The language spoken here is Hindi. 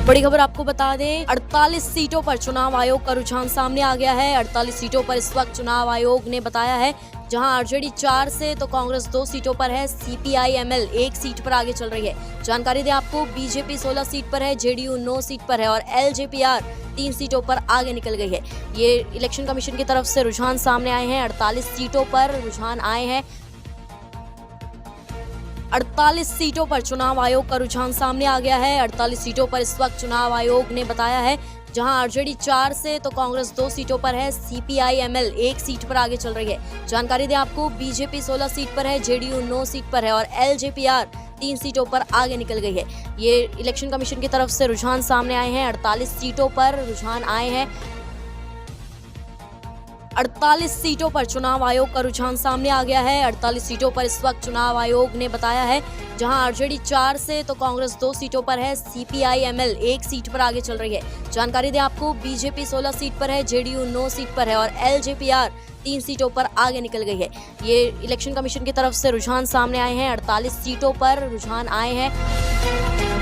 बड़ी खबर आपको बता दें, 48 सीटों पर चुनाव आयोग का रुझान सामने आ गया है। 48 सीटों पर इस वक्त चुनाव आयोग ने बताया है, जहां आरजेडी 4 से तो कांग्रेस 2 सीटों पर है, सीपीआई-एमएल 1 सीट पर आगे चल रही है। जानकारी दें आपको, बीजेपी 16 सीट पर है, जेडीयू 9 सीट पर है और एलजेपीआर 3 सीटों पर आगे निकल गई है। ये इलेक्शन कमीशन की तरफ से रुझान सामने आए हैं। 48 सीटों पर रुझान आए हैं। 48 सीटों पर चुनाव आयोग का रुझान सामने आ गया है। 48 सीटों पर इस वक्त चुनाव आयोग ने बताया है, जहां आरजेडी 4 से तो कांग्रेस 2 सीटों पर है, सीपीआई-एमएल 1 सीट पर आगे चल रही है। जानकारी दें आपको, बीजेपी 16 सीट पर है, जेडीयू 9 सीट पर है और एलजेपीआर 3 सीटों पर आगे निकल गई है। ये इलेक्शन कमीशन की तरफ से रुझान सामने आए हैं। 48 सीटों पर रुझान आए हैं। 48 सीटों पर चुनाव आयोग का रुझान सामने आ गया है। 48 सीटों पर इस वक्त चुनाव आयोग ने बताया है, जहां आरजेडी 4 से तो कांग्रेस 2 सीटों पर है, सीपीआई-एमएल 1 सीट पर आगे चल रही है। जानकारी दें आपको, बीजेपी 16 सीट पर है, जेडीयू 9 सीट पर है और एलजेपीआर 3 सीटों पर आगे निकल गई है। ये इलेक्शन कमीशन की तरफ से रुझान सामने आए हैं। 48 सीटों पर रुझान आए हैं।